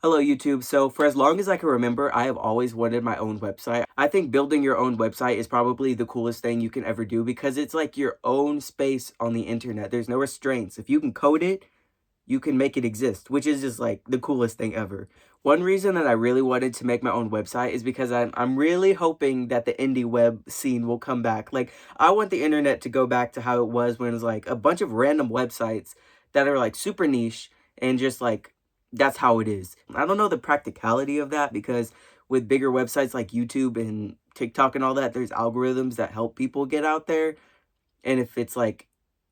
Hello YouTube. So for as long as I can remember, I have always wanted my own website. I think building your own website is probably the coolest thing you can ever do because it's like your own space on the internet. There's no restraints. If you can code it, you can make it exist, which is just like the coolest thing ever. One reason that I really wanted to make my own website is because I'm really hoping that the indie web scene will come back. Like I want the internet to go back to how it was when it was like a bunch of random websites that are like super niche and just like that's how it is. I don't know the practicality of that because with bigger websites like YouTube and TikTok and all that, there's algorithms that help people get out there. And if it's like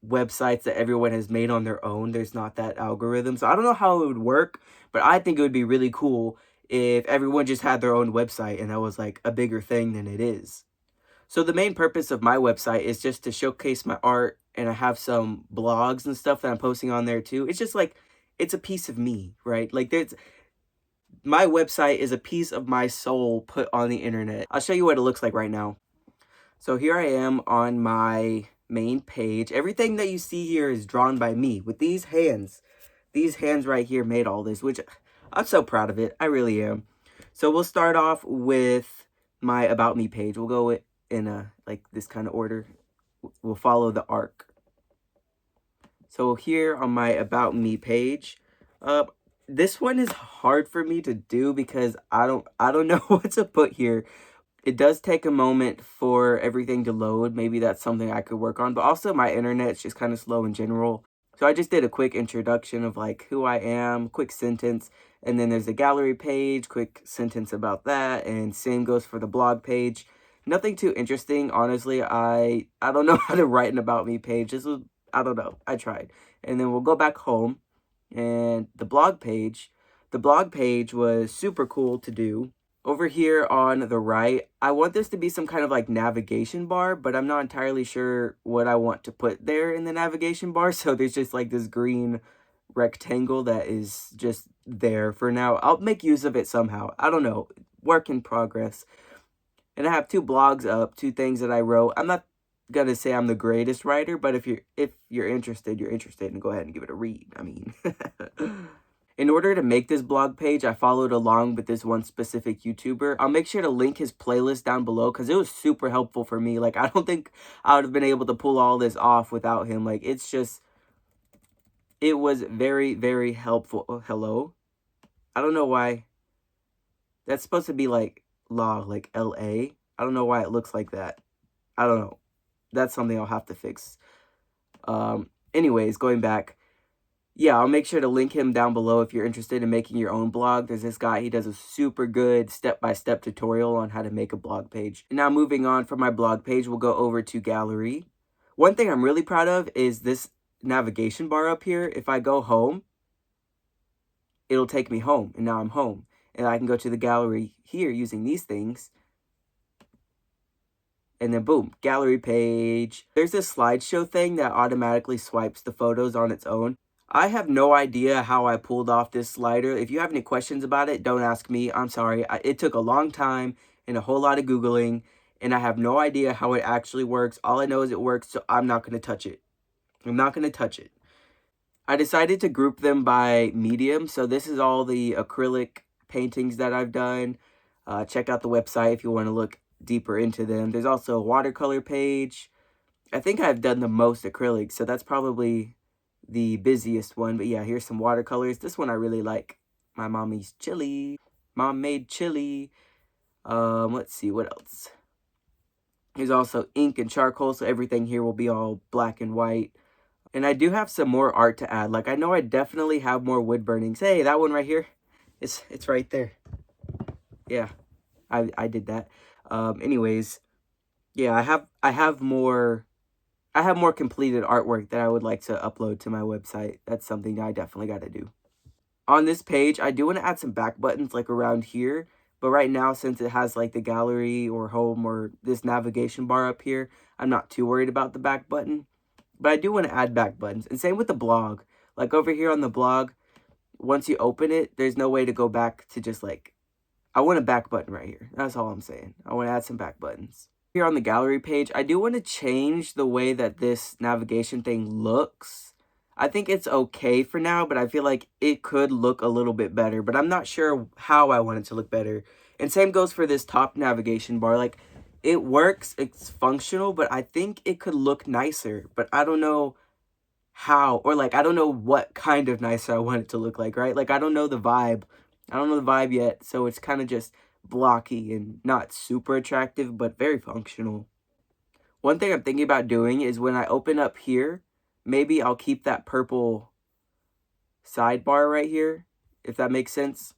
websites that everyone has made on their own, there's not that algorithm. So I don't know how it would work, but I think it would be really cool if everyone just had their own website and that was like a bigger thing than it is. So the main purpose of my website is just to showcase my art, and I have some blogs and stuff that I'm posting on there too. It's just like it's a piece of me, right? Like there's my website is a piece of my soul put on the internet. I'll show you what it looks like right now. So here I am on my main page. Everything that you see here is drawn by me with these hands. These hands right here made all this, which I'm so proud of it. I really am. So we'll start off with my About Me page. We'll go in like this kind of order. We'll follow the arc. So here on my About Me page, this one is hard for me to do because I don't know what to put here. It does take a moment for everything to load. Maybe that's something I could work on. But also my internet's just kind of slow in general. So I just did a quick introduction of like who I am, quick sentence. And then there's a gallery page, quick sentence about that. And same goes for the blog page. Nothing too interesting. Honestly, I don't know how to write an About Me page. This was, I don't know. I tried. And then we'll go back home. And the blog page was super cool to do. Over here on the right, I want this to be some kind of like navigation bar, but I'm not entirely sure what I want to put there in the navigation bar. So there's just like this green rectangle that is just there for now. I'll make use of it somehow. I don't know. Work in progress. And I have two blogs up, two things that I wrote. I'm not gonna say I'm the greatest writer, but if you're interested, and go ahead and give it a read. I mean, in order to make this blog page, I followed along with this one specific YouTuber. I'll make sure to link his playlist down below because it was super helpful for me. Like, I don't think I would have been able to pull all this off without him. Like, it's just, it was very, very helpful. Oh, hello? I don't know why. That's supposed to be like law, like LA. I don't know why it looks like that. I don't know. That's something I'll have to fix. Anyways, going back. Yeah, I'll make sure to link him down below if you're interested in making your own blog. There's this guy, he does a super good step-by-step tutorial on how to make a blog page. Now moving on from my blog page, we'll go over to gallery. One thing I'm really proud of is this navigation bar up here. If I go home, it'll take me home, and now I'm home. And I can go to the gallery here using these things. And then boom, gallery page. There's this slideshow thing that automatically swipes the photos on its own. I have no idea how I pulled off this slider. If you have any questions about it, don't ask me. I'm sorry. It took a long time and a whole lot of Googling, and I have no idea how it actually works. All I know is it works, so I'm not going to touch it. I'm not going to touch it. I decided to group them by medium, so this is all the acrylic paintings that I've done. Check out the website if you want to look deeper into them. There's also a watercolor page. I think I've done the most acrylics, so that's probably the busiest one. But yeah, here's some watercolors. This one I really like. My mommy's chili. Mom made chili. Let's see, what else? There's also ink and charcoal, so everything here will be all black and white. And I do have some more art to add. Like, I know I definitely have more wood burnings. Hey, that one right here. It's right there. Yeah, I did that. Anyways, yeah, I have more completed artwork that I would like to upload to my website. That's something I definitely got to do. On this page, I do want to add some back buttons like around here. But right now, since it has like the gallery or home or this navigation bar up here, I'm not too worried about the back button. But I do want to add back buttons. And same with the blog. Like over here on the blog, once you open it, there's no way to go back to just like, I want a back button right here. That's all I'm saying. I want to add some back buttons. Here on the gallery page, I do want to change the way that this navigation thing looks. I think it's okay for now, but I feel like it could look a little bit better, but I'm not sure how I want it to look better. And same goes for this top navigation bar. Like, it works, it's functional, but I think it could look nicer, but I don't know how, or like, I don't know what kind of nicer I want it to look like, right? Like, I don't know the vibe. I don't know the vibe yet, so it's kind of just blocky and not super attractive, but very functional. One thing I'm thinking about doing is when I open up here, maybe I'll keep that purple sidebar right here, if that makes sense.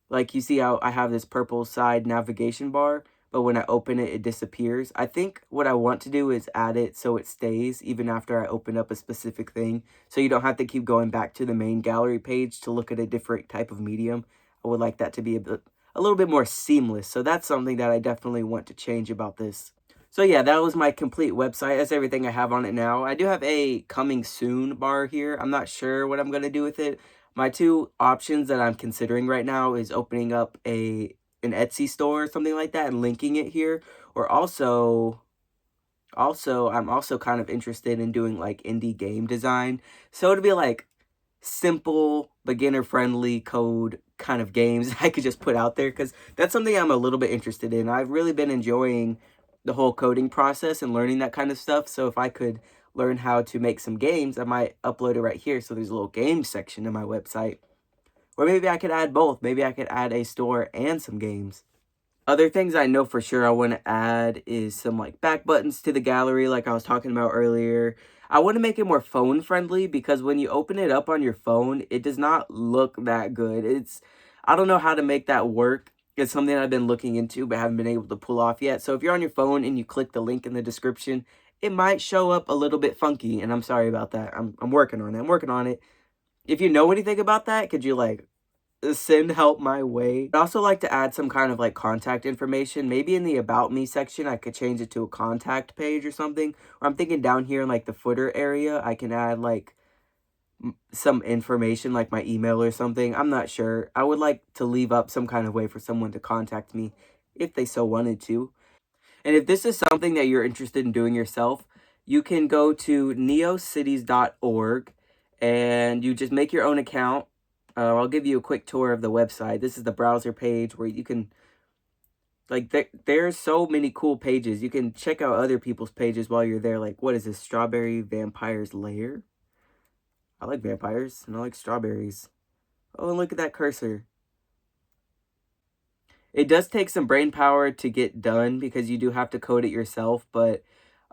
Like, you see how I have this purple side navigation bar, but when I open it, it disappears. I think what I want to do is add it so it stays even after I open up a specific thing, so you don't have to keep going back to the main gallery page to look at a different type of medium. I would like that to be a little bit more seamless, so that's something that I definitely want to change about this. So yeah, that was my complete website. That's everything I have on it now. I do have a coming soon bar here. I'm not sure what I'm going to do with it. My two options that I'm considering right now is opening up an Etsy store or something like that and linking it here. Or I'm also kind of interested in doing like indie game design. So it'd be like simple, beginner friendly code kind of games I could just put out there, because that's something I'm a little bit interested in. I've really been enjoying the whole coding process and learning that kind of stuff. So if I could learn how to make some games, I might upload it right here. So there's a little game section in my website. Or maybe I could add both. Maybe I could add a store and some games. Other things I know for sure I want to add is some like back buttons to the gallery like I was talking about earlier. I want to make it more phone friendly, because when you open it up on your phone, it does not look that good. I don't know how to make that work. It's something I've been looking into but haven't been able to pull off yet. So if you're on your phone and you click the link in the description, it might show up a little bit funky, and I'm sorry about that. I'm working on it. I'm working on it. If you know anything about that, could you like send help my way? I'd also like to add some kind of like contact information. Maybe in the about me section, I could change it to a contact page or something. Or I'm thinking down here in like the footer area, I can add like some information like my email or something. I'm not sure. I would like to leave up some kind of way for someone to contact me if they so wanted to. And if this is something that you're interested in doing yourself, you can go to neocities.org and you just make your own account. I'll give you a quick tour of the website. This is the browser page where you can, like, there's so many cool pages. You can check out other people's pages while you're there. Like, what is this? Strawberry Vampire's Lair? I like vampires and I like strawberries. Oh, and look at that cursor. It does take some brain power to get done because you do have to code it yourself, but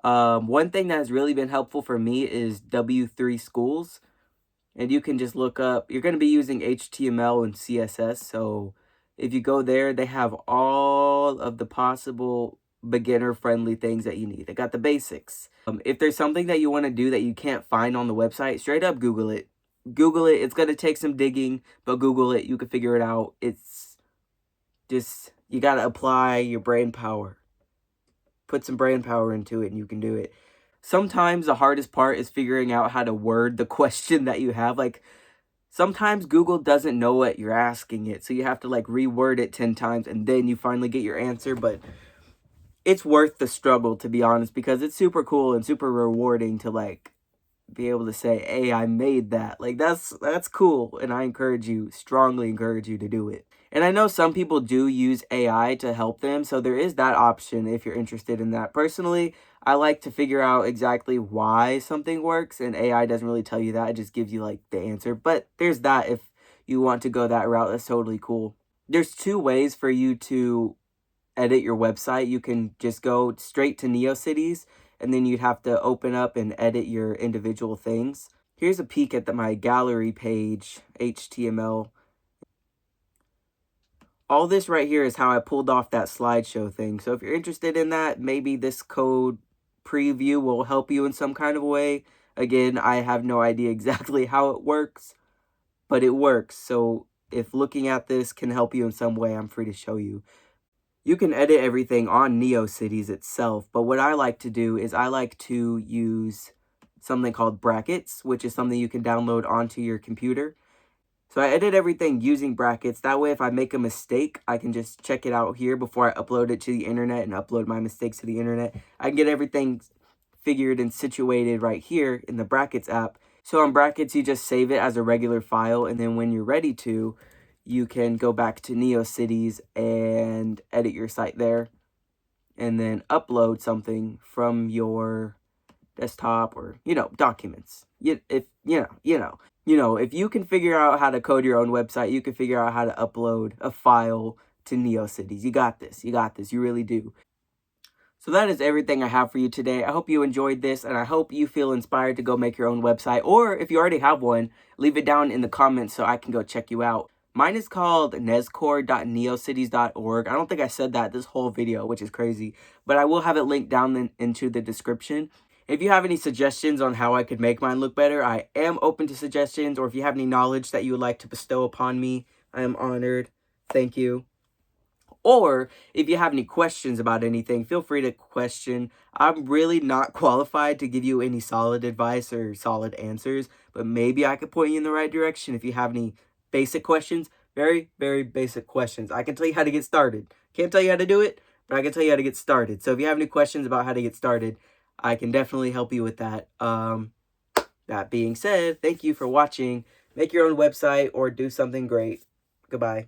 one thing that has really been helpful for me is W3 Schools. And you can just look up, you're going to be using HTML and CSS. So if you go there, they have all of the possible beginner friendly things that you need. They got the basics. If there's something that you want to do that you can't find on the website, straight up Google it. Google it. It's going to take some digging, but Google it. You can figure it out. It's just, you got to apply your brain power. Put some brain power into it and you can do it. Sometimes the hardest part is figuring out how to word the question that you have. Like, sometimes Google doesn't know what you're asking it, so you have to like reword it 10 times and then you finally get your answer. But it's worth the struggle, to be honest, because it's super cool and super rewarding to like be able to say, hey, I made that. Like, that's cool, and I strongly encourage you to do it. And I know some people do use AI to help them, so there is that option if you're interested in that. Personally, I like to figure out exactly why something works, and AI doesn't really tell you that. It just gives you like the answer. But there's that if you want to go that route. That's totally cool. There's two ways for you to edit your website. You can just go straight to Neocities, and then you'd have to open up and edit your individual things. Here's a peek at my gallery page, HTML. All this right here is how I pulled off that slideshow thing. So if you're interested in that, maybe this code preview will help you in some kind of way. Again, I have no idea exactly how it works, but it works. So if looking at this can help you in some way, I'm free to show you. You can edit everything on Neocities itself, but what I like to do is I like to use something called brackets, which is something you can download onto your computer. So I edit everything using brackets. That way, if I make a mistake, I can just check it out here before I upload it to the internet and upload my mistakes to the internet. I can get everything figured and situated right here in the brackets app. So on Brackets, you just save it as a regular file, and then when you're ready to, you can go back to Neocities and edit your site there, and then upload something from your desktop or, documents. If you can figure out how to code your own website, you can figure out how to upload a file to Neocities. You got this. You got this. You really do. So that is everything I have for you today. I hope you enjoyed this, and I hope you feel inspired to go make your own website. Or if you already have one, leave it down in the comments so I can go check you out. Mine is called nezcore.neocities.org. I don't think I said that this whole video, which is crazy, but I will have it linked down into the description. If you have any suggestions on how I could make mine look better, I am open to suggestions, or if you have any knowledge that you would like to bestow upon me, I am honored. Thank you. Or if you have any questions about anything, feel free to question. I'm really not qualified to give you any solid advice or solid answers, but maybe I could point you in the right direction if you have any basic questions. Very, very basic questions. I can tell you how to get started. Can't tell you how to do it, but I can tell you how to get started. So if you have any questions about how to get started, I can definitely help you with that. That being said, thank you for watching. Make your own website or do something great. Goodbye.